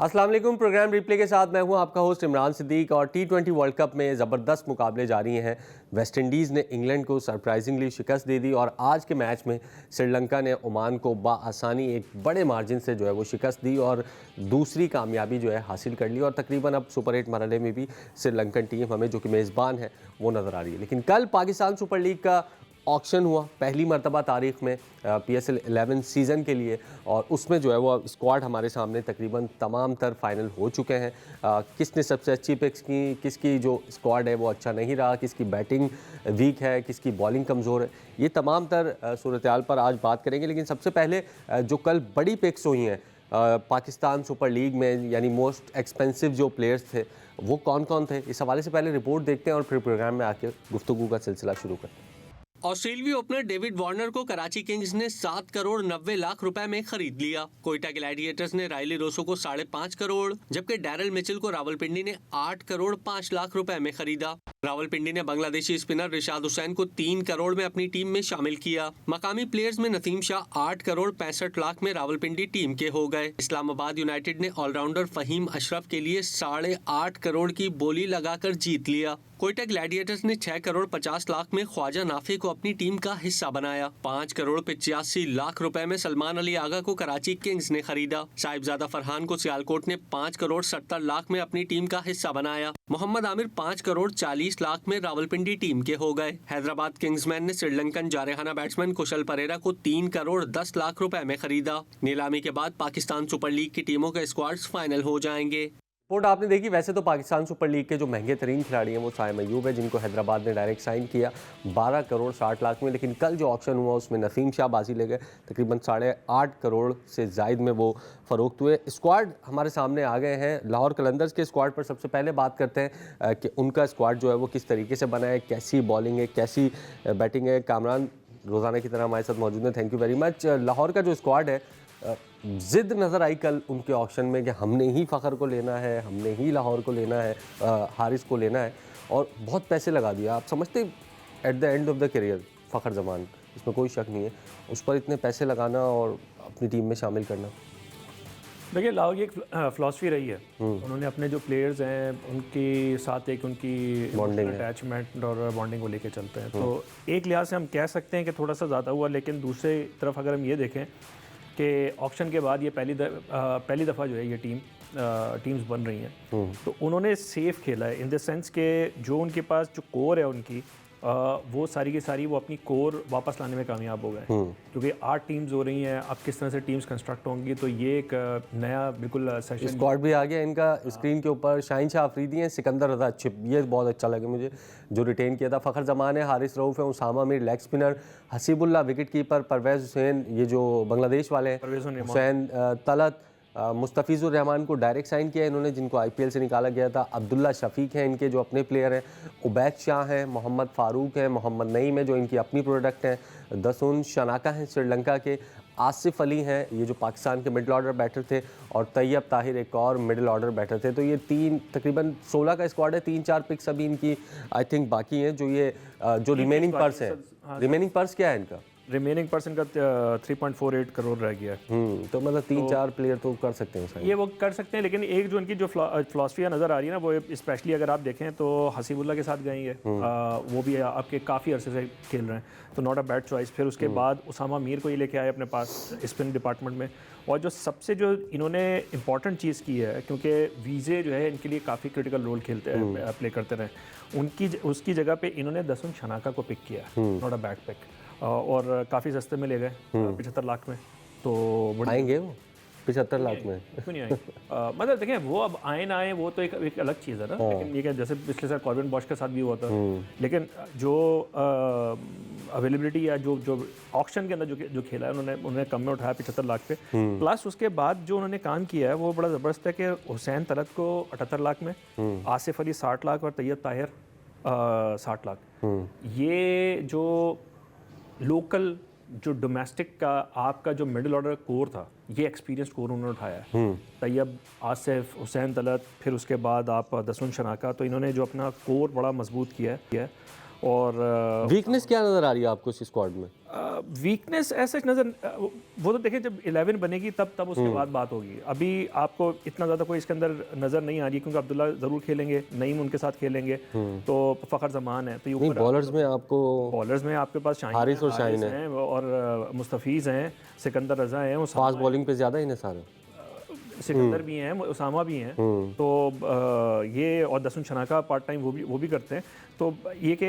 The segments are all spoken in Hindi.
अस्सलाम वालेकुम। प्रोग्राम रिप्ले के साथ मैं हूं आपका होस्ट इमरान सिद्दीक। और T20 वर्ल्ड कप में ज़बरदस्त मुकाबले जारी हैं। वेस्ट इंडीज़ ने इंग्लैंड को सरप्राइजिंगली शिकस्त दे दी और आज के मैच में श्रीलंका ने ओमान को बाआसानी एक बड़े मार्जिन से जो है वो शिकस्त दी और दूसरी कामयाबी जो है हासिल कर ली। और तकरीबन अब सुपर 8 मरहले में भी श्रीलंकन टीम हमें जो कि मेज़बान है वो नज़र आ रही है। लेकिन कल पाकिस्तान सुपर लीग का ऑक्शन हुआ पहली मरतबा तारीख़ में PSL 11 सीज़न के लिए, और उसमें जो है वो स्क्वाड हमारे सामने तकरीबन तमाम तर फाइनल हो चुके हैं। किसने सबसे अच्छी पिक्स की, किसकी जो स्क्वाड है वो अच्छा नहीं रहा, किसकी बैटिंग वीक है, किसकी बॉलिंग कमज़ोर है, ये तमाम तर सूरत हाल पर आज बात करेंगे। लेकिन सबसे पहले जो कल बड़ी पिक्स हुई हैं पाकिस्तान सुपर लीग में, यानी मोस्ट एक्सपेंसिव जो प्लेयर्स थे वो कौन कौन थे, इस हवाले से पहले रिपोर्ट देखते हैं और फिर प्रोग्राम में आके गुफ्तगू का सिलसिला शुरू करते हैं। ऑस्ट्रेलियाई ओपनर डेविड वार्नर को कराची किंग्स ने 7 करोड़ 90 लाख रुपए में खरीद लिया। कोयटा ग्लैडिएटर्स ने रायली रोसो को 5.5 करोड़, जबकि डैरल मिचेल को रावलपिंडी ने 8 करोड़ 5 लाख रुपए में खरीदा। रावलपिंडी ने बांग्लादेशी स्पिनर रिशाद हुसैन को 3 करोड़ में अपनी टीम में शामिल किया। मकामी प्लेयर्स में नसीम शाह 8 करोड़ 65 लाख में रावलपिंडी टीम के हो गए। इस्लामाबाद यूनाइटेड ने ऑलराउंडर फहीम अशरफ के लिए 8.5 करोड़ की बोली लगाकर जीत लिया। कोयटा ग्लैडिएटर्स ने 6 करोड़ 50 लाख में ख्वाजा नाफे को अपनी टीम का हिस्सा बनाया। 5 करोड़ 85 लाख रुपए में सलमान अली आगा को कराची किंग्स ने खरीदा। साहिबजादा फरहान को सियालकोट ने 5 करोड़ 70 लाख में अपनी टीम का हिस्सा बनाया। मोहम्मद आमिर 5 करोड़ 40 लाख में रावलपिंडी टीम के हो गए। हैदराबाद किंग्समैन ने श्रीलंकन जारेहाना बैट्समैन कुशल परेरा को 3 करोड़ 10 लाख रुपए में खरीदा। नीलामी के बाद पाकिस्तान सुपर लीग की टीमों के स्क्वाड्स फाइनल हो जाएंगे। रिपोर्ट आपने देखी। वैसे तो पाकिस्तान सुपर लीग के जो महंगे तरीन खिलाड़ी हैं वो साइम अयूब है, जिनको हैदराबाद ने डायरेक्ट साइन किया 12 करोड़ 60 लाख में। लेकिन कल जो ऑक्शन हुआ उसमें नसीम शाह बाजी ले गए, तकरीबन 8.5 करोड़ से जायद में वो फ़रोख्त हुए। स्क्वाड हमारे सामने आ गए हैं। लाहौर कलंदर्स के स्क्वाड पर सबसे पहले बात करते हैं कि उनका स्क्वाड जो है वो किस तरीके से बना है, कैसी बॉलिंग है, कैसी बैटिंग है। कामरान रोज़ाना की तरह हमारे साथ मौजूद हैं, thank you very much. Lahore का जो स्क्वाड है, ज़िद नज़र आई कल उनके ऑक्शन में कि हमने ही फ़खर को लेना है, हमने ही लाहौर को लेना है, हारिस को लेना है, और बहुत पैसे लगा दिया। आप समझते at the end of the career Fakhar Zaman, इसमें कोई शक नहीं है, उस पर इतने पैसे लगाना और अपनी टीम में शामिल करना। देखिए, लाहौर की एक फ़िलासफ़ी रही है, उन्होंने अपने जो प्लेयर्स हैं उनके साथ एक उनकी बॉन्डिंग अटैचमेंट और बॉन्डिंग को लेके चलते हैं। तो एक लिहाज से हम कह सकते हैं कि थोड़ा सा ज़्यादा हुआ, लेकिन दूसरी तरफ अगर हम ये देखें कि ऑक्शन के बाद ये पहली दफ़ा जो है ये टीम्स बन रही हैं, तो उन्होंने सेफ़ खेला है इन द सेंस कि जो उनके पास जो कोर है उनकी वो सारी की सारी वो अपनी कोर वापस लाने में कामयाब हो गए। क्योंकि 8 टीम्स हो रही हैं, अब किस तरह से टीम्स कंस्ट्रक्ट होंगी, तो ये एक नया बिल्कुल सेशन। स्क्वाड भी आ गया इनका स्क्रीन के ऊपर। शाहीन शाह अफरीदी हैं, सिकंदर रजा चिप, ये बहुत अच्छा लगे मुझे जो रिटेन किया था। फ़खर जमान है, हारिस रऊफ़ है, Usama Mir leg spinner, Haseebullah wicket keeper, Parvez Hussain ये जो बांग्लादेश वाले हैं, हुसैन तलत, मुस्तफ़ीज़ुर रहमान को डायरेक्ट साइन किया इन्होंने, जिनको IPL से निकाला गया था। अब्दुल्ला शफीक हैं इनके जो अपने प्लेयर हैं, उबैद शाह हैं, मोहम्मद फ़ारूक हैं, मोहम्मद नईम है जो इनकी अपनी प्रोडक्ट हैं, दसून शनाका हैं श्रीलंका के, आसिफ अली हैं ये जो पाकिस्तान के मिडल ऑर्डर बैटर थे, और तैयब ताहिर एक और मिडल ऑर्डर बैटर थे। तो ये तकरीबन 16 का स्क्वाड है। 3-4 पिक्स अभी इनकी आई थिंक बाकी हैं। जो ये जो रिमेनिंग पर्स है, रिमेनिंग पर्स क्या है इनका? रिमेनिंग पर्सन का 3.48 करोड़ रह गया। तो मतलब 3-4 प्लेयर तो कर सकते हैं, ये वो कर सकते हैं। लेकिन एक जो उनकी जो फिलासफी नज़र आ रही है ना, वो स्पेशली अगर आप देखें तो हसीबुल्ला के साथ गई है, वो भी आपके काफ़ी अरसे से खेल रहे हैं, तो नॉट अ बैड चॉइस। फिर उसके बाद उसामा मीर को ये लेके आए अपने पास स्पिन डिपार्टमेंट में। और जो सबसे जो इन्होंने इंपॉर्टेंट चीज़ की है, क्योंकि वीज़े जो है इनके लिए काफ़ी क्रिटिकल रोल प्ले करते रहे, उसकी जगह पे इन्होंने दसून शनाका को पिक किया, नॉट अ बैड पिक, और काफ़ी सस्ते में ले गए 75 लाख में। तो आएंगे वो 75 लाख में, क्यों नहीं आएंगे? मतलब देखें, वो अब आए ना आए वो तो एक अलग चीज़ है ना। लेकिन ये क्या, जैसे पिछले साल कॉर्बिन बॉश के साथ भी हुआ था, लेकिन जो अवेलेबिलिटी या जो ऑक्शन के अंदर जो खेला है उन्होंने कम में उठाया 75 लाख पे। प्लस उसके बाद जो उन्होंने काम किया है वो बड़ा ज़बरदस्त है कि हुसैन तलत को 78 लाख में, आसिफ अली 60 लाख और तैयब ताहिर 60 लाख। ये जो लोकल जो डोमेस्टिक का आपका जो मिडिल ऑर्डर कोर था, ये एक्सपीरियंस कोर उन्होंने उठाया है। तैयब, आसिफ, हुसैन तलत, फिर उसके बाद आप दसून शनाका, तो इन्होंने जो अपना कोर बड़ा मजबूत किया है। और वीकनेस क्या नज़र आ रही है आपको इस स्क्वाड में? वीकनेस ऐसे नज़र वो तो देखिए जब 11 बनेगी तब उसके बाद बात होगी। अभी आपको इतना ज़्यादा कोई इसके अंदर नज़र नहीं आ रही क्योंकि अब्दुल्ला ज़रूर खेलेंगे, नईम उनके साथ खेलेंगे, तो फ़खर जमान है, तो ये ऊपर बॉलर्स में आपको बॉलर्स में आपके पास हारिस और शाहीन हैं और मुस्तफ़ीज़ हैं, सिकंदर रज़ा हैं, उसामा फास्ट बॉलिंग पे ज़्यादा इनसार है। सिकंदर भी हैं, उसामा भी हैं, तो ये और दसुन शनाका पार्ट टाइम वो भी करते हैं, तो ये कि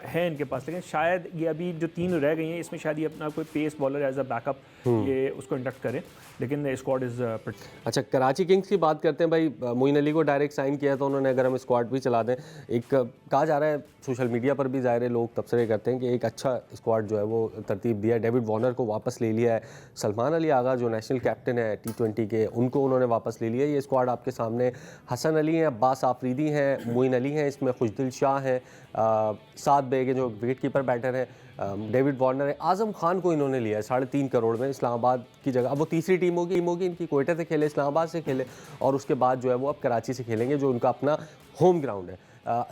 है इनके पास। लेकिन शायद ये अभी जो 3 रह गई हैं इसमें शायद ये अपना कोई pace bowler as a backup ये उसको इंडक्ट करें, लेकिन स्क्वाड इज़ अच्छा, कराची किंग्स की बात करते हैं भाई। मोइन अली को डायरेक्ट साइन किया तो उन्होंने, अगर हम स्क्वाड भी चला दें, एक कहा जा रहा है सोशल मीडिया पर भी ज़ाहिर है लोग तबसरे करते हैं कि एक अच्छा स्क्वाड जो है वो तरतीब दिया है। डेविड वार्नर को वापस ले लिया है, सलमान अली आगा जो नेशनल कैप्टन है T20 के, उनको उन्होंने वापस ले लिया है। ये स्क्वाड आपके सामने हसन अली हैं, अब्बास आफरीदी हैं, मोइन अली हैं, इसमें खुशदिल शाह हैं, साद बेग जो विकेट कीपर बैटर हैं, डेविड वार्नर है, आज़म खान को इन्होंने लिया है 3.5 करोड़ में इस्लामाबाद की जगह। अब वो तीसरी टीम होगी इनकी, कोयटा से खेले, इस्लामाबाद से खेले, और उसके बाद जो है वो अब कराची से खेलेंगे जो उनका अपना होम ग्राउंड है।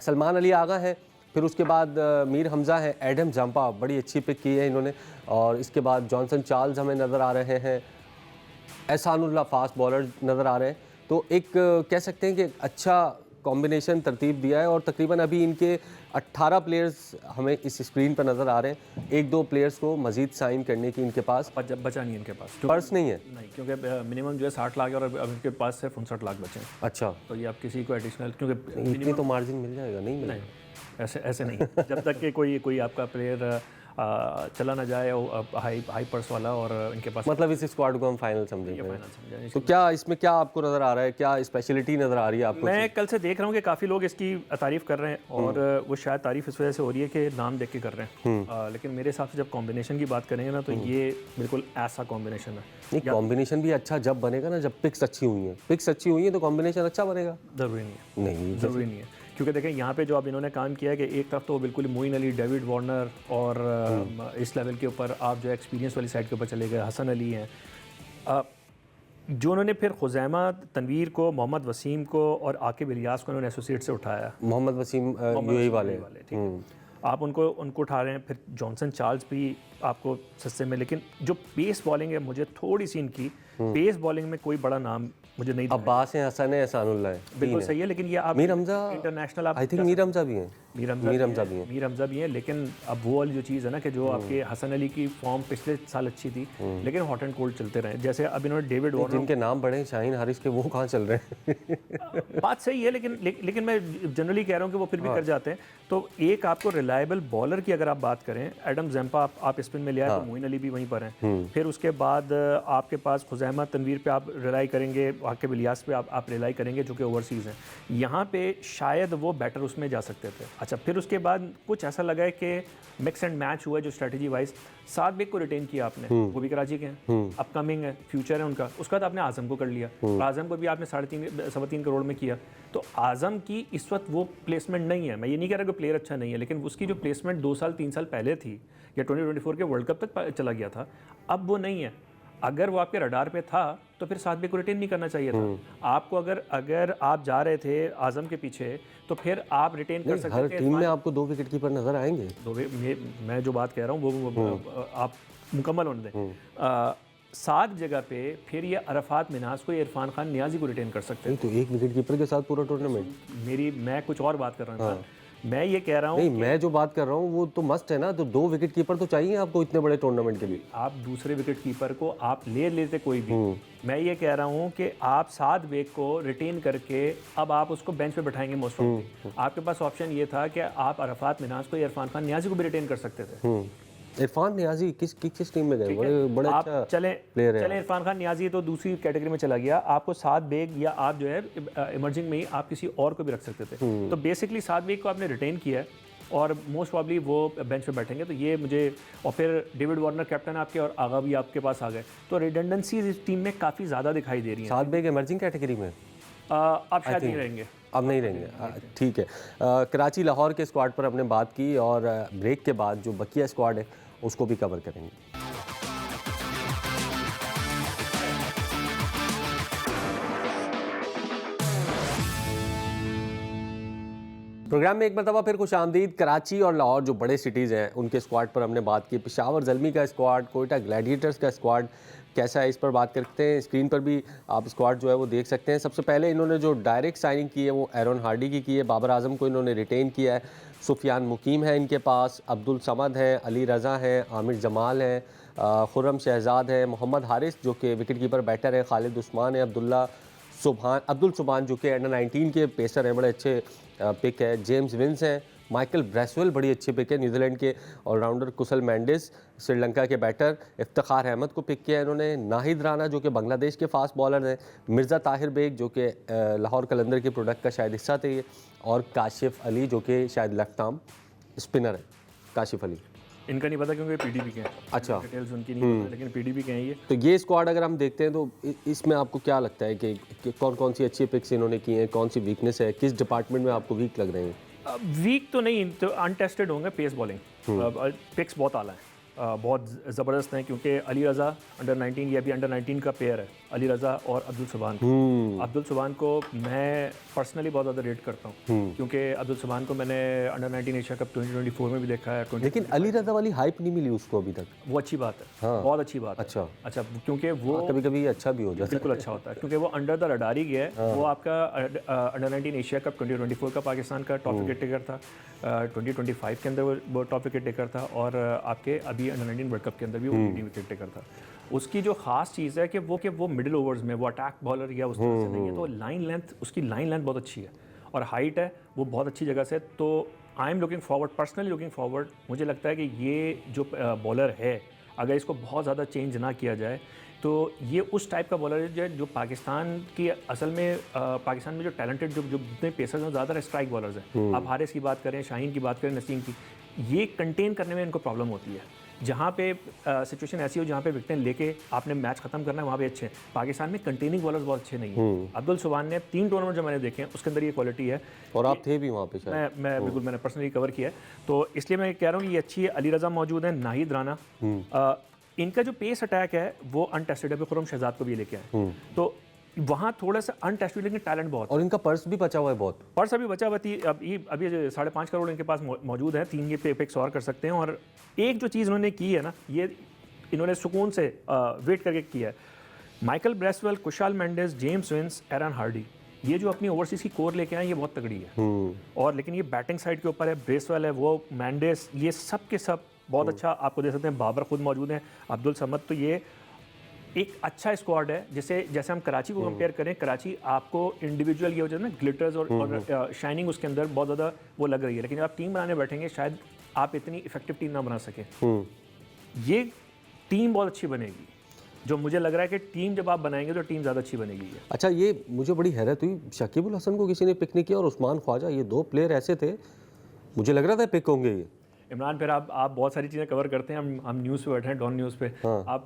सलमान अली आगा हैं, फिर उसके बाद मीर हमज़ा है, एडम जंपा बड़ी अच्छी पिक की है इन्होंने, और इसके बाद जॉनसन चार्ल्स हमें नज़र आ रहे हैं, एहसानुल्लाह फास्ट बॉलर नज़र आ रहे हैं। तो एक कह सकते हैं कि अच्छा कॉम्बिनेशन तरतीब दिया है, और तकरीबन अभी इनके 18 प्लेयर्स हमें इस स्क्रीन पर नज़र आ रहे हैं। 1-2 प्लेयर्स को मज़ीद साइन करने की इनके पास बचा नहीं इनके पास, पर्स नहीं है, नहीं, क्योंकि मिनिमम जो है 60 लाख है और अब इनके पास सिर्फ 59 लाख बचे हैं। अच्छा, तो ये आप किसी को एडिशनल, क्योंकि इतनी तो मार्जिन मिल जाएगा, नहीं मिलेगा? नहीं, ऐसे नहीं जब तक कि कोई आपका प्लेयर चला ना जाए हाई पर्स वाला, और इनके पास मतलब इस स्क्वाड को हम फाइनल समझेंगे। फाइनल समझा। तो क्या इसमें क्या आपको नज़र आ रहा है, क्या स्पेशलिटी नज़र आ रही है आपको? मैं कल से देख रहा हूँ कि काफ़ी लोग इसकी तारीफ़ कर रहे हैं, और वो शायद तारीफ़ इस वजह से हो रही है कि नाम देख के कर रहे हैं, लेकिन मेरे हिसाब से जब कॉम्बिनेशन की बात करेंगे ना, तो ये बिल्कुल ऐसा कॉम्बिनेशन है। नहीं, कॉम्बिनेशन भी अच्छा जब बनेगा ना, जब पिक्स अच्छी हुई हैं, पिक्स अच्छी हुई हैं तो कॉम्बिनेशन अच्छा बनेगा। ज़रूरी नहीं है, नहीं, ज़रूरी नहीं है, क्योंकि देखें यहाँ पे जो अब इन्होंने काम किया है कि एक तरफ तो बिल्कुल मोइन अली, डेविड वार्नर, और इस लेवल के ऊपर आप जो एक्सपीरियंस वाली साइड के ऊपर चले गए, हसन अली हैं, जो उन्होंने फिर खुज़ैमा तनवीर को, मोहम्मद वसीम को और आकिब इलियास को उन्होंने एसोसिएट से उठाया। मोहम्मद वसीम UAE वाले, ठीक है, आप उनको उठा रहे हैं। फिर जॉनसन चार्ल्स भी आपको सस्ते में, लेकिन जो पेस बॉलिंग है मुझे थोड़ी सी इनकी पेस बॉलिंग में कोई बड़ा नाम मुझे नहीं। अब्बास है, हसन है, एहसानुल्लाह है, बिल्कुल सही है, लेकिन ये आप मीर हमज़ा इंटरनेशनल, आप आई थिंक मीर हमज़ा भी हैं, मीर हमज़ा भी हैं, लेकिन अब वो वाली जो चीज़ है ना कि जो आपके हसन अली की फॉर्म पिछले साल अच्छी थी, लेकिन हॉट एंड कोल्ड चलते रहे। जैसे अब इन्होंने डेविड वार्नर, जिनके नाम बड़े हैं शाहीन हारिस के, वो कहाँ चल रहे हैं? बात सही है, लेकिन मैं जनरली कह रहा हूँ कि वो फिर भी कर जाते हैं। तो एक आपको रिलायबल बॉलर की अगर आप बात करें, एडम जंपा आप स्पिन में ले आए, तो मोइन अली भी वहीं पर हैं। फिर उसके बाद आपके पास खुज़ैमा तनवीर पे आप रिलाई करेंगे, आकिब इलियास पे आप रिलाई करेंगे जो कि ओवरसीज़ हैं। यहाँ पे शायद वो बैटर उसमें जा सकते थे। अच्छा, फिर उसके बाद कुछ ऐसा लगा है कि मिक्स एंड मैच हुआ है जो स्ट्रेटजी वाइज। साद बेग को रिटेन किया आपने, वो भी कराची के हैं, अपकमिंग है, फ्यूचर है उनका। उसके बाद आपने आज़म को कर लिया, आज़म को भी आपने 3.5 करोड़ में किया। तो आज़म की इस वक्त वो प्लेसमेंट नहीं है। मैं ये नहीं कह रहा कि प्लेयर अच्छा नहीं है, लेकिन उसकी जो प्लेसमेंट 2 साल 3 साल पहले थी, या 2024 के वर्ल्ड कप तक चला गया था, अब वो नहीं है। अगर वो आपके रडार पे था तो फिर साद बेग को रिटेन नहीं करना चाहिए था आपको। अगर आप जा रहे थे आज़म के पीछे, तो फिर आप रिटेन कर सकते थे। हर टीम में आपको 2 विकेट कीपर नजर आएंगे। मैं जो बात कह रहा हूँ वो आप मुकम्मल होने दें। 7 जगह पे फिर ये अरफात मिनाज को, इरफान खान नियाजी को रिटेन कर सकते हैं। तो 1 विकेट कीपर के साथ पूरा टूर्नामेंट। मैं कुछ और बात कर रहा था। मैं ये कह रहा हूँ, नहीं, मैं जो बात कर रहा हूँ वो तो मस्ट है ना। तो 2 विकेट कीपर तो चाहिए आपको इतने बड़े टूर्नामेंट के लिए। आप दूसरे विकेट कीपर को आप ले लेते कोई भी। मैं ये कह रहा हूँ कि आप साद बेग को रिटेन करके अब आप उसको बेंच पे बैठाएंगे मोस्ट ऑफ। आपके पास ऑप्शन ये था कि आप अरफात मिनाज को, इरफान खान नियाजी को भी रिटेन कर सकते थे। इरफान नियाजी किस टीम में गए? बड़े अच्छा चले प्लेयर है। इरफान खान नियाजी तो दूसरी कैटेगरी में चला गया। आपको साद बेग या आप जो है इमर्जिंग में ही आप किसी और को भी रख सकते थे। तो बेसिकली साद बेग को आपने रिटेन किया है और मोस्ट प्रॉब्ली वो बेंच पे बैठेंगे। तो ये मुझे, और फिर डेविड वार्नर कैप्टन आपके और आगा भी आपके पास आ गए, तो रिडंडेंसीज इस टीम में काफ़ी ज़्यादा दिखाई दे रही हैं। साद बेग इमर्जिंग कैटेगरी में अब शायद नहीं रहेंगे। अब नहीं रहेंगे, ठीक है। कराची लाहौर के स्क्वाड पर हमने बात की, और ब्रेक के बाद जो बकिया स्क्वाड है उसको भी कवर करेंगे। प्रोग्राम में एक मरतबा फिर खुश आमदीद। कराची और लाहौर जो बड़े सिटीज़ हैं उनके स्क्वाड पर हमने बात की। पेशावर ज़ल्मी का स्क्वाड, कोयटा ग्लैडिएटर्स का स्क्वाड कैसा है, इस पर बात करते हैं। स्क्रीन पर भी आप स्क्वाड जो है वो देख सकते हैं। सबसे पहले इन्होंने जो डायरेक्ट साइनिंग की है वो एरन हार्डी की है। बाबर आजम को इन्होंने रिटेन किया है। सुफियान मुकीम है इनके पास, अब्दुल समद है, अली रज़ा है, आमिर जमाल है, खुर्रम शहजाद है, मोहम्मद हारिस जो कि विकेट कीपर बैटर है, खालिद उस्मान है, अब्दुल सुबहान जो कि अंडर 19 के पेसर हैं, बड़े अच्छे पिक है। जेम्स विंस हैं, माइकल ब्रेसवेल बड़ी अच्छी पिक है, न्यूजीलैंड के ऑलराउंडर। कुशल मेंडिस श्रीलंका के बैटर। इफ्तिखार अहमद को पिक किया है इन्होंने। नाहिद राना जो कि बांग्लादेश के फास्ट बॉलर हैं। मिर्ज़ा ताहिर बेग जो कि लाहौर कलंदर के प्रोडक्ट का शायद हिस्सा थे ये। और काशिफ अली जो कि शायद लेफ्ट आर्म स्पिनर है। काशिफ अली इनका नहीं पता क्योंकि पीडीपी के हैं। अच्छा, डिटेल्स उनकी नहीं पता, लेकिन पीडीपी के हैं ये। तो ये स्क्वाड अगर हम देखते हैं तो इसमें आपको क्या लगता है कि कौन कौन सी अच्छी पिक्स इन्होंने की हैं, कौन सी वीकनेस है, किस डिपार्टमेंट में आपको वीक लग रहे हैं? वीक तो नहीं, तो अनटेस्टेड होंगे पेस बॉलिंग। पिक्स बहुत आला है, बहुत ज़बरदस्त हैं, क्योंकि अली रज़ा अंडर 19, ये अभी अंडर 19 का पेयर है, अली रज़ा और अब्दुल सुबहान। अब्दुल सुबहान को मैं पर्सनली बहुत ज़्यादा रेट करता हूँ, क्योंकि अब्दुल सुबहान को मैंने अंडर 19 एशिया कप 2024 में भी देखा है। लेकिन अली रज़ा वाली हाइप नहीं मिली उसको अभी तक। वो अच्छी बात है, हाँ। बहुत अच्छी बात है। अच्छा, क्योंकि वो कभी कभी अच्छा भी हो जाता है। बिल्कुल अच्छा होता है, क्योंकि वो अंडर द रडार ही गया है। वो आपका अंडर 19 एशिया कप 2024 का पाकिस्तान का टॉप विकेट टेकर था, 2025 के अंदर वो टॉप विकेट टेकर था, और आपके अभी अंडर 19 वर्ल्ड कप के अंदर भी वो लीडिंग विकेट टेकर था। उसकी जो खास चीज़ है कि वो मिडिल ओवर्स में वो अटैक बॉलर या उस तरह से नहीं है, तो उसकी लाइन लेंथ बहुत अच्छी है, और हाइट है वो बहुत अच्छी जगह से। तो I am looking forward, personally looking forward. मुझे लगता है कि ये जो बॉलर है, अगर इसको बहुत ज़्यादा चेंज ना किया जाए तो ये उस टाइप का बॉलर है जो पाकिस्तान की असल में पाकिस्तान में जो टैलेंटेड जो जितने पेसर्स हैं ज़्यादातर स्ट्राइक बॉलर्स हैं। आप हारिस की बात करें, शाहीन की बात करें, नसीम की, ये कंटेन करने में इनको प्रॉब्लम होती है। जहाँ पे सिचुएशन ऐसी हो जहाँ पे विकेटें लेके आपने मैच खत्म करना है, वहाँ पे अच्छे हैं। पाकिस्तान में कंटेनिंग बॉलर्स बहुत अच्छे नहीं हैं। अब्दुल सुबहान ने 3 टूर्नामेंट जो मैंने देखे हैं उसके अंदर ये क्वालिटी है, और आप थे भी वहाँ पे शायद। मैं बिल्कुल, मैंने पर्सनली कवर किया है, तो इसलिए मैं कह रहा हूँ कि ये अच्छी है। अली रज़ा मौजूद है, नाहिद राना। इनका जो पेस अटैक है वो अनटेस्टेड है, खुर्रम शहजाद को भी लेके आए, तो वहाँ थोड़ा सा अनटेस्टेड, लेकिन टैलेंट बहुत। और इनका पर्स भी बचा हुआ है बहुत। पर्स अभी बचा हुआ थी, अभी 5.5 करोड़ इनके पास मौजूद है। 3 ये पिक्स और कर सकते हैं। और एक जो चीज़ उन्होंने की है ना, ये इन्होंने सुकून से वेट करके किया है। Michael Bracewell, Kusal Mendis, James Vince, Aaron Hardie, ये जो अपनी ओवरसीज़ की कोर लेके आए, ये बहुत तगड़ी है। और लेकिन ये बैटिंग साइड के ऊपर है, ब्रेसवेल है, वो मेंडिस, ये सब के सब बहुत अच्छा आपको दे सकते हैं। बाबर खुद मौजूद हैं, अब्दुल समद, तो ये एक अच्छा स्क्वाड है। जैसे हम कराची को कंपेयर करें, कराची आपको इंडिविजुअल ये हो जाता है ना, ग्लिटर्स और शाइनिंग उसके अंदर बहुत ज़्यादा वो लग रही है, लेकिन जब आप टीम बनाने बैठेंगे शायद आप इतनी इफेक्टिव टीम ना बना सकें। ये टीम बहुत अच्छी बनेगी, जो मुझे लग रहा है कि टीम जब आप बनाएंगे तो टीम ज़्यादा अच्छी बनेगी। अच्छा, ये मुझे बड़ी हैरत हुई, शकीबुल हसन को किसी ने पिक नहीं किया और उस्मान ख्वाजा, ये 2 प्लेयर ऐसे थे मुझे लग रहा था पिक होंगे ये। इमरान, फिर आप बहुत सारी चीज़ें कवर करते हैं, हम न्यूज़ पे बैठे हैं, डॉन न्यूज़ पे। हाँ। आप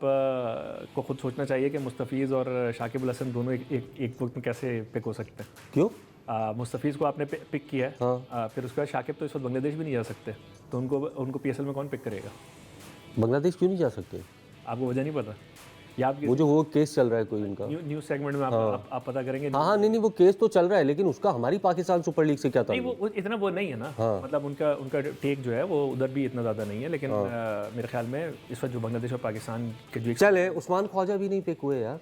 को खुद सोचना चाहिए कि मुस्तफ़ीज़ और शाकिबुल हसन दोनों एक वक्त में कैसे पिक हो सकते हैं। क्यों? मुस्तफ़ीज़ को आपने पिक किया है, हाँ। फिर उसके बाद शाकिब तो इस वक्त बांग्लादेश भी नहीं जा सकते, तो उनको PSL में कौन पिक करेगा? बांग्लादेश क्यों नहीं जा सकते? आपको वजह नहीं पता? या आप वो जो वो केस चल रहा है कोई इनका न्यूज़ सेगमेंट में आप पता करेंगे। हाँ, नहीं वो केस तो चल रहा है, लेकिन उसका हमारी पाकिस्तान सुपर लीग से क्या था? नहीं, वो इतना वो नहीं है ना। मतलब उनका टेक जो है वो उधर भी इतना ज़्यादा नहीं है, लेकिन मेरे ख्याल में इस वक्त जो बांग्लादेश और पाकिस्तान के जो चले, उस्मान ख्वाजा भी नहीं पिक हुए यार।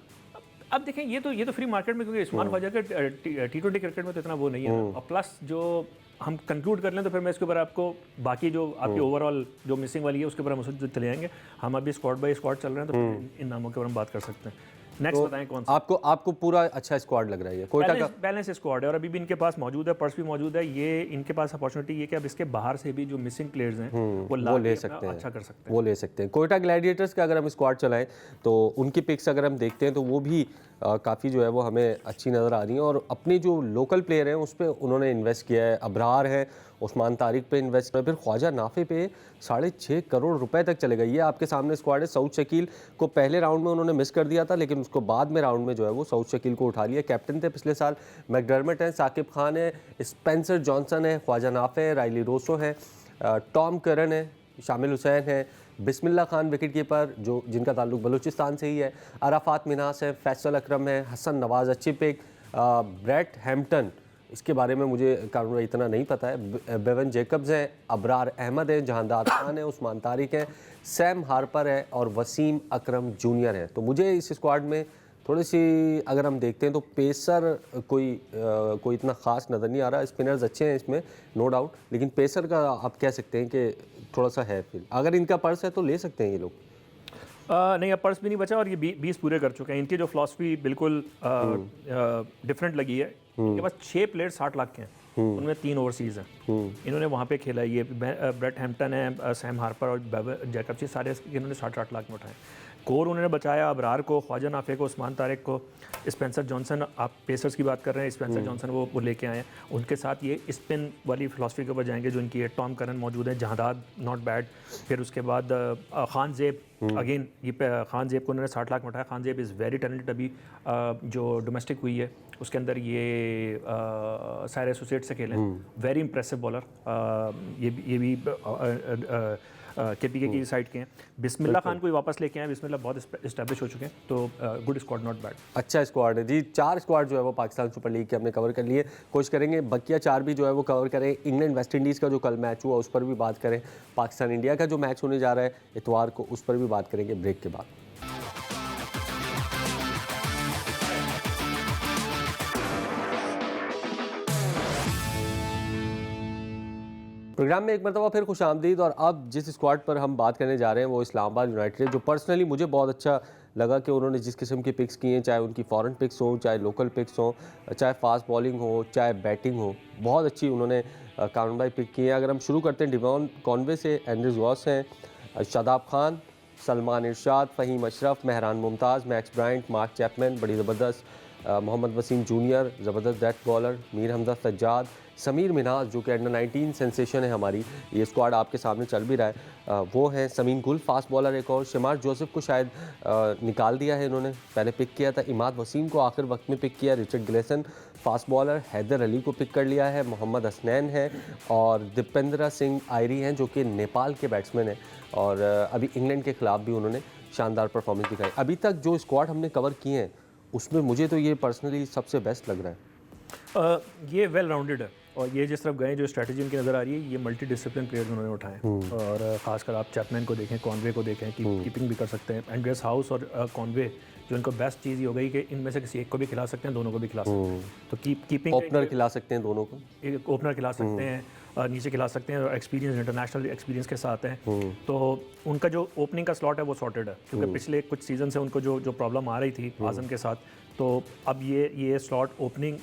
अब देखें, ये तो फ्री मार्केट में, क्योंकि उस्मान ख्वाजा का T20 क्रिकेट में तो इतना वो नहीं है। और प्लस जो हम कंक्लूड कर लें तो फिर मैं इसके ऊपर आपको बाकी जो आपकी ओवरऑल जो मिसिंग वाली है उसके ऊपर हम उससे चले जाएंगे। हम अभी स्क्वाड बाय स्क्वाड चल रहे हैं, तो इन नामों के ऊपर हम बात कर सकते हैं। नेक्स्ट तो बताएं कौन सा? आपको पूरा अच्छा स्क्वाड लग रहा है? कोयटा का बैलेंस स्क्वाड है, और अभी भी इनके पास मौजूद है, पर्स भी मौजूद है। ये इनके पास अपॉर्चुनिटी ये कि अब इसके बाहर से भी जो मिसिंग प्लेयर्स हैं वो ले सकते हैं, अच्छा कर सकते हैं, वो ले सकते हैं। कोयटा ग्लैडिएटर्स का अगर हम स्क्वाड चलाएं तो उनकी पिक्स अगर हम देखते हैं तो वो भी काफ़ी जो है वो हमें अच्छी नज़र आ रही हैं, और अपने जो लोकल प्लेयर हैं उस पर उन्होंने इन्वेस्ट किया है। अबरार है, उस्मान तारिक पे इन्वेस्ट किया, फिर ख्वाजा नाफे पे 6.5 करोड़ रुपए तक चले गए। ये आपके सामने स्क्वाड है। सऊद शकील को पहले राउंड में उन्होंने मिस कर दिया था, लेकिन उसको बाद में राउंड में जो है वो सऊद शकील को उठा लिया। कैप्टन थे पिछले साल, मैकडर्मट हैं, साकिब खान है, स्पेंसर जॉनसन है, ख्वाजा नाफे है, राइली रोसो है, टॉम करन है, शामिल हुसैन है, बिस्मिल्लाह खान विकेट कीपर जो जिनका ताल्लुक बलूचिस्तान से ही है, अराफात मिनास है, फैसल अकरम है, हसन नवाज अच्छी पिक, ब्रैट हैम्पटन इसके बारे में मुझे कानून इतना नहीं पता है। बेवन जैकब्स हैं, अबरार अहमद हैं, जहांदार खान है, उस्मान तारिक हैं, सैम हार्पर है और वसीम अकरम जूनियर है। तो मुझे इस स्क्वाड में थोड़ी सी अगर हम देखते हैं तो पेसर कोई इतना ख़ास नज़र नहीं आ रहा। स्पिनर्स अच्छे हैं इसमें, नो डाउट, लेकिन पेसर का आप कह सकते हैं कि थोड़ा सा है फील। अगर इनका पर्स है तो ले सकते हैं ये लोग। नहीं, अब पर्स भी नहीं बचा और ये 20 पूरे कर चुके हैं। इनकी जो फिलॉसफी बिल्कुल डिफरेंट लगी है। इनके पास 6 प्लेयर 60 लाख के हैं, उनमें 3 ओवरसीज़ हैं। इन्होंने वहाँ पे खेला है। ये ब्रेट हैम्पटन है, सैम हार्पर और बेवन जैकब्स, ये सारे इन्होंने 60-60 लाख में उठाए। कोर उन्होंने बचाया अबरार को, ख्वाजा नाफे को, उस्मान तारिक को, स्पेंसर जॉनसन, आप पेसर्स की बात कर रहे हैं, स्पेंसर जॉनसन वो लेके आए हैं। उनके साथ ये स्पिन वाली फिलॉसफी के ऊपर जाएंगे जो इनकी है। टॉम करन मौजूद है, जहादाद नॉट बैड। फिर उसके बाद खान जेब, अगेन ये खान जेब को उन्होंने 60 लाख में उठाया। खान जेब इज़ वेरी टैलेंटेड। अभी जो डोमेस्टिक हुई है उसके अंदर ये सारे एसोसिएट से खेले, वेरी इंप्रेसिव बॉलर। ये भी KPK की साइड के हैं। बिस्मिल्लाह खान को वापस लेके आए। बिस्मिल्लाह बहुत इस्टेब्लिश हो चुके हैं, तो गुड स्क्वाड, नॉट बैड। अच्छा स्क्वाड है जी। 4 स्क्वाड जो है वो पाकिस्तान सुपर लीग के हमने कवर कर लिए। कोशिश करेंगे बकिया 4 भी जो है वो कवर करें। इंग्लैंड वेस्ट इंडीज़ का जो कल मैच हुआ उस पर भी बात करें। पाकिस्तान इंडिया का जो मैच होने जा रहा है इतवार को, उस पर भी बात करेंगे ब्रेक के बाद। प्रोग्राम में एक मरतबा फिर खुशामदीद। और अब जिस स्क्वाड पर हम बात करने जा रहे हैं वो इस्लामाबाद यूनाइटेड है, जो पर्सनली मुझे बहुत अच्छा लगा कि उन्होंने जिस किस्म की पिक्स की हैं, चाहे उनकी फॉरेन पिक्स हों, चाहे लोकल पिक्स हों, चाहे फास्ट बॉलिंग हो, चाहे बैटिंग हो, बहुत अच्छी उन्होंने कानून भाई पिक की है। अगर हम शुरू करते हैं डिवॉन कॉनवे से, एंड्रयूज वॉस हैं, Shadab Khan, Salman Irshad, Faheem Ashraf, Mehran Mumtaz, Max Bryant, Mark Chapman बड़ी ज़बरदस्त, मोहम्मद वसीम जूनियर ज़बरदस्त डेथ बॉलर, मीर हमजा सज्जाद, समीर मिन्हाज जो कि अंडर 19 सेंसेशन है हमारी, ये स्क्वाड आपके सामने चल भी रहा है, वो हैं। समीन गुल फास्ट बॉलर एक और, शमार जोसेफ को शायद निकाल दिया है इन्होंने, पहले पिक किया था। इमाद वसीम को आखिर वक्त में पिक किया। Richard Gleeson fast bowler, Haider Ali को पिक कर लिया है। मोहम्मद हसनैन है और दीपेंद्र सिंह आयरी हैं जो कि नेपाल के बैट्समैन हैं और अभी इंग्लैंड के ख़िलाफ़ भी उन्होंने शानदार परफॉर्मेंस दिखाई। अभी तक जो स्क्वाड हमने कवर किए हैं उसमें मुझे तो ये पर्सनली सबसे बेस्ट लग रहा है। ये वेल राउंडेड है और ये जिस तरफ गए, जो स्ट्रैटेजी उनकी नज़र आ रही है, ये मल्टी डिसिप्लिन प्लेयर्स उन्होंने उठाए। और ख़ासकर आप चैपमैन को देखें, कॉनवे को देखें, कीपिंग भी कर सकते हैं। एंड्रियस हाउस और कॉनवे, जो इनको बेस्ट चीज़ ये हो गई कि इनमें से किसी एक को भी खिला सकते हैं, दोनों को भी खिला सकते हैं। तो कीपिंग ओपनर खिला सकते हैं दोनों को, एक ओपनर खिला सकते हैं, नीचे खिला सकते हैं और एक्सपीरियंस, इंटरनेशनल एक्सपीरियंस के साथ हैं। तो उनका जो ओपनिंग का स्लॉट है वो सॉर्टेड है, क्योंकि पिछले कुछ सीज़न से उनको जो प्रॉब्लम आ रही थी आज़म के साथ, तो अब ये slot opening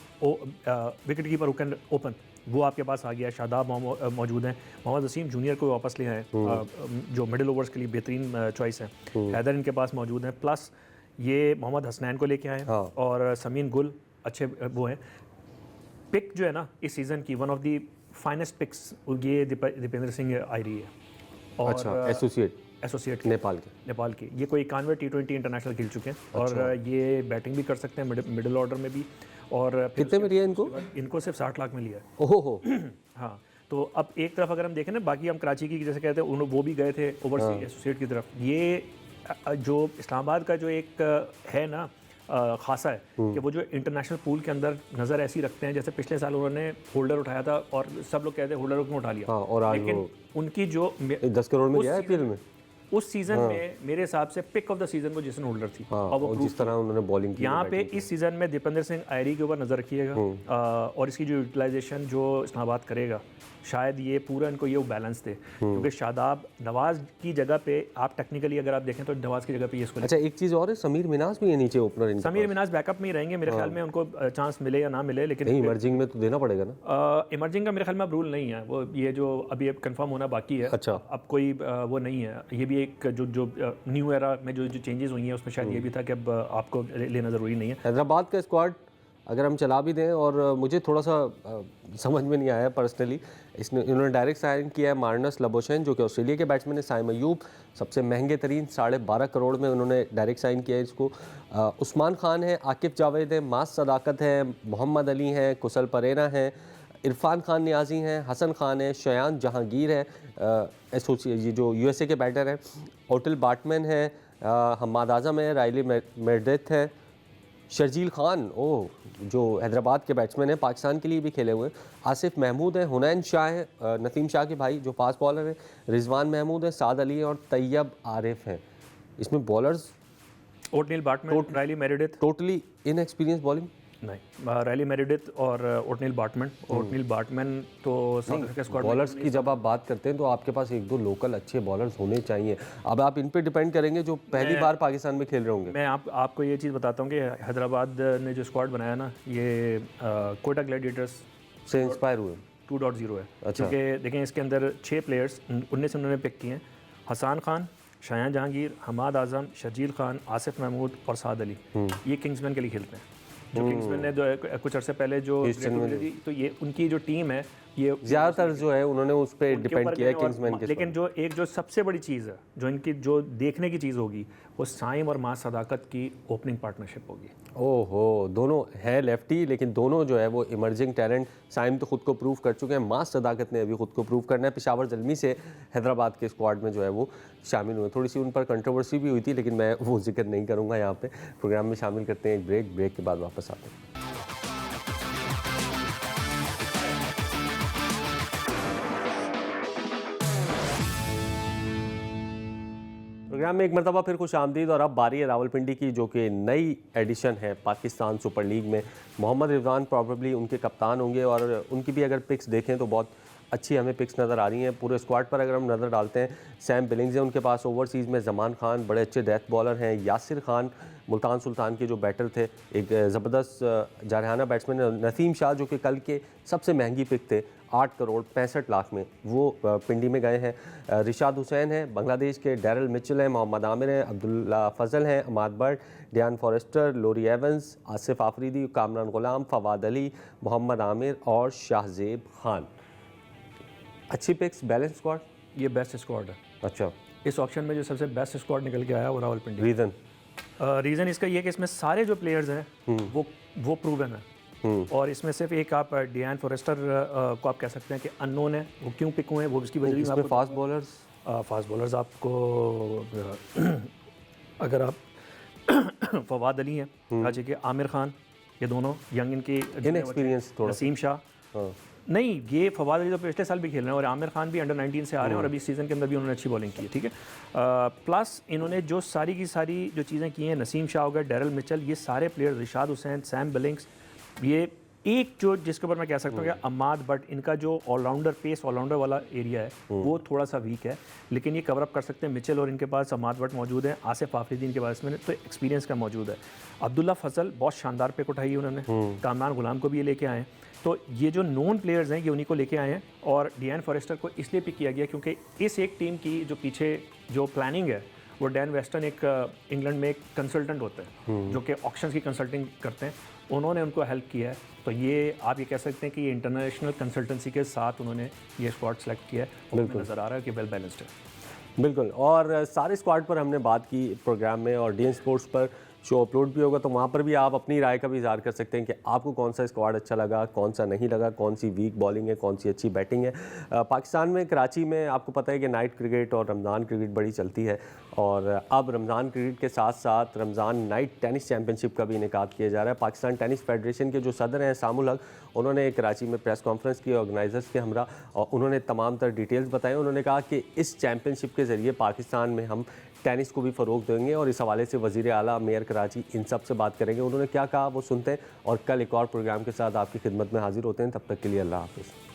wicket keeper who can open, वो आपके पास आ गया। शादाब मौजूद हैं, मोहम्मद वसीम जूनियर को वापस ले आए जो मिडिल ओवर्स के लिए बेहतरीन चॉइस है। हैदर इनके पास मौजूद हैं, प्लस ये मोहम्मद हसनैन को लेके आए और समीन गुल अच्छे वो हैं। पिक जो है ना इस सीज़न की one of the finest picks ये दीपेंद्र सिंह आयरी है। और अच्छा, एसोसिएट नेपाल के ये कोई 91 T20 इंटरनेशनल खेल चुके हैं और ये बैटिंग भी कर सकते हैं मिडिल ऑर्डर में भी। और कितने में लिया इनको सिर्फ 60 लाख में लिया है। ओहो हाँ, तो अब एक तरफ अगर हम देखें ना, बाकी हम कराची की जैसे कहते हैं वो भी गए थे ओवरसीज एसोसिएट की तरफ। ये जो इस्लामाबाद का जो एक है ना खासा है कि वो जो इंटरनेशनल पूल के अंदर नज़र ऐसी रखते हैं जैसे पिछले साल उन्होंने होल्डर उठाया था और सब लोग कहते हैं होल्डर को उठा लिया। और आज लेकिन उनकी जो 10 करोड़ में गया IPL में उस सीजन में मेरे हिसाब से पिक ऑफ द सीजन को जेसन होल्डर थी। और वो जिस तरह उन्होंने बॉलिंग की यहाँ पे इस सीजन में दीपेंद्र सिंह आयरी के ऊपर नज़र रखिएगा और इसकी जो यूटिलाइजेशन जो इस्लामाबाद करेगा शायद ये पूरा इनको ये बैलेंस दे, क्योंकि शादाब नवाज की जगह पे आप टेक्निकली अगर आप देखें तो नवाज की जगह पे ये इसको। अच्छा, एक चीज़ और है, समीर मिनाज भी है नीचे ओपनर। समीर मिनाज बैकअप में ही रहेंगे मेरे ख्याल में, उनको चांस मिले या ना मिले, लेकिन इमर्जिंग में तो देना पड़ेगा ना। इमर्जिंग का मेरे ख्याल में अब रूल नहीं है, वो ये जो अभी अब कंफर्म होना बाकी है। अच्छा, अब कोई वो नहीं है। ये भी एक जो न्यू एरा में जो चेंजेस हुई हैं उसमें शायद ये भी था कि अब आपको लेना ज़रूरी नहीं है। हैदराबाद का स्क्वाड अगर हम चला भी दें, और मुझे थोड़ा सा समझ में नहीं आया पर्सनली, इन्होंने डायरेक्ट साइन किया है मार्नस लबोशेन जो कि ऑस्ट्रेलिया के बैट्समैन है। साइम अयूब सबसे महंगे तरीन 12.5 करोड़ में उन्होंने डायरेक्ट साइन किया है इसको। उस्मान खान है, आकिफ जावेद है, मास सदाकत है, मोहम्मद अली हैं, कुशल परेना हैं, इरफान खान नियाजी हैं, हसन खान है, शयान जहांगीर है, ये जो USA के बैटर हैं, ओटल बाटमैन है, हम्माद आज़म है, रायली मेरडेथ है, शर्जील खान, ओह, जो हैदराबाद के बैट्समैन हैं, पाकिस्तान के लिए भी खेले हुए हैं। आसिफ महमूद हैं, हुनैन शाह हैं, नसीम शाह के भाई जो फास्ट बॉलर हैं, रिजवान महमूद हैं, साद अली हैं और तैयब आरिफ हैं। इसमें bowlers Ottneil Baartman, Riley Meredith, totally inexperience bowling नहीं, रायली मेरेडिथ और ओटनील बाटमैन तो साउथ अफ्रीका स्क्वाड बॉलर्स की जब आप बात करते हैं तो आपके पास एक दो लोकल अच्छे बॉलर्स होने चाहिए। अब आप इन पे डिपेंड करेंगे जो पहली बार पाकिस्तान में खेल रहे होंगे। मैं आपको ये चीज़ बताता हूँ कि हैदराबाद ने जो स्क्वाड बनाया ना, ये कोयटा ग्लैडिएटर्स से इंस्पायर हुए 2.0 है। अच्छा। क्योंकि देखें इसके अंदर 6 प्लेयर्स 19 उन्होंने पिक किए हैं। हसन खान, शायान जहांगीर, हमाद आजम, शर्जील खान, आसिफ महमूद और साद अली, ये किंग्समैन के लिए खेलते हैं। जो किंग्समैन ने जो कुछ अर्से पहले जो थी, तो ये उनकी जो टीम है, ये ज़्यादातर जो है उन्होंने उस पर डिपेंड किया है किंग्समैन के। लेकिन जो सबसे बड़ी चीज़ है, जो इनकी जो देखने की चीज़ होगी, वो साइम और मां सदाकत की ओपनिंग पार्टनरशिप होगी। ओहो, दोनों है लेफ्टी, लेकिन दोनों जो है वो इमर्जिंग टैलेंट। साइम तो खुद को प्रूव कर चुके हैं, मां सदाकत ने अभी खुद को प्रूव करना है। पेशावर ज़ल्मी से हैदराबाद के स्क्वाड में जो है वो शामिल हुए। थोड़ी सी उन पर कंट्रोवर्सी भी हुई थी, लेकिन मैं वो जिक्र नहीं करूँगा यहाँ पे। प्रोग्राम में शामिल करते हैं एक ब्रेक के बाद वापस आते हैं। प्रोग्राम में एक मरतबा फिर खुश आमदीद। और अब बारी है रावलपिंडी की, जो कि नई एडिशन है पाकिस्तान सुपर लीग में। मोहम्मद रिजवान प्रॉबेबली उनके कप्तान होंगे और उनकी भी अगर पिक्स देखें तो बहुत अच्छी हमें पिक्स नज़र आ रही हैं। पूरे स्क्वाड पर अगर हम नज़र डालते हैं, सैम बिलिंग्स हैं उनके पास ओवरसीज़ में, जमान खान बड़े अच्छे डेथ बॉलर हैं, यासिर खान मुल्तान सुल्तान के जो बैटर थे, एक ज़बरदस्त जारहाना बैट्समैन है, नसीम शाह जो कि कल के सबसे महंगी पिक थे 8 करोड़ 65 लाख में, वो पिंडी में गए हैं। रिशाद हुसैन हैं बांग्लादेश के, डैरल मिचेल हैं, मोहम्मद आमिर हैं, अब्दुल्ला फजल हैं, अमाद बर्ड, डियान फॉरेस्टर, लोरी एवंस, आसिफ आफरीदी, कामरान गुलाम, फवाद अली, मोहम्मद आमिर और शाहजेब खान। अच्छी पिक्स, बैलेंस स्क्वाड, ये बेस्ट स्क्वाड है। अच्छा, इस ऑप्शन में जो सबसे बेस्ट स्क्वाड निकल के आया वो रावलपिंडी। रीज़न इसका ये है कि इसमें सारे जो प्लेयर्स हैं वो प्रूवन है। और इसमें सिर्फ एक आप डियान फॉरेस्टर को आप कह सकते हैं कि अननोन है। वो क्यों पिक हुए हैं वो उसकी वजह में फास्ट बॉलर्स आपको अगर आप फवाद अली हैं, राजी के आमिर खान, ये दोनों यंग इनकी इनएक्सपीरियंस थोड़ा। नसीम शाह नहीं, ये फवाद अली तो पिछले साल भी खेल रहे हैं और आमिर खान भी अंडर 19 से आ रहे हैं और अभी सीज़न के अंदर भी उन्होंने अच्छी बॉलिंग की है। ठीक है, प्लस इन्होंने जो सारी की सारी जो चीज़ें की हैं, नसीम शाह हो गया, डैरल मिचेल, ये सारे player, Rishad Hussain, Sam Billings, ये एक जो जिसके ऊपर मैं कह सकता हूँ कि अमाद बट इनका जो ऑलराउंडर पेस ऑलराउंडर वाला एरिया है वो थोड़ा सा वीक है, लेकिन ये कवर अप कर सकते हैं। मिचेल और इनके पास अमाद बट मौजूद हैं, आसिफ आफरीदी इनके पास में तो एक्सपीरियंस का मौजूद है। अब्दुल्ला फजल बहुत शानदार पिक उठाई है उन्होंने, कामरान गुलाम को भी ये लेके आए हैं। तो ये जो नॉन प्लेयर्स हैं ये उन्हीं को लेके आए हैं। और डियान फॉरेस्टर को इसलिए पिक किया गया क्योंकि इस एक टीम की जो पीछे जो प्लानिंग है वो डैन वेस्टन एक इंग्लैंड में एक कंसल्टेंट होते हैं जो कि ऑक्शंस की कंसल्टिंग करते हैं, उन्होंने उनको हेल्प किया है। तो ये आप ये कह सकते हैं कि ये इंटरनेशनल कंसल्टेंसी के साथ उन्होंने ये स्क्वाड सेलेक्ट किया है। बिल्कुल नज़र आ रहा है कि वेल बैलेंस्ड है। बिल्कुल। और सारे स्क्वाड पर हमने बात की प्रोग्राम में, और डीएन स्पोर्ट्स पर शो अपलोड भी होगा, तो वहाँ पर भी आप अपनी राय का भी इज़हार कर सकते हैं कि आपको कौन सा स्क्वाड अच्छा लगा, कौन सा नहीं लगा, कौन सी वीक बॉलिंग है, कौन सी अच्छी बैटिंग है। पाकिस्तान में कराची में आपको पता है कि नाइट क्रिकेट और रमज़ान क्रिकेट बड़ी चलती है, और अब रमज़ान क्रिकेट के साथ साथ रमज़ान नाइट टेनिस चैम्पियनशिप का भी इनेकाद किया जा रहा है। पाकिस्तान टेनिस फेडरेशन के जो सदर हैं सामुल हक, उन्होंने कराची में प्रेस कॉन्फ्रेंस की ऑर्गेनाइजर्स के हमरा, और उन्होंने तमाम तर डिटेल्स बताए। उन्होंने कहा कि इस चैम्पियनशिप के ज़रिए पाकिस्तान में हम टेनिस को भी फ़रोग देंगे, और इस हवाले से वज़ीर आला, मेयर कराची, इन सब से बात करेंगे। उन्होंने क्या कहा वो सुनते हैं, और कल एक और प्रोग्राम के साथ आपकी खिदमत में हाजिर होते हैं। तब तक के लिए अल्लाह हाफ़िज़।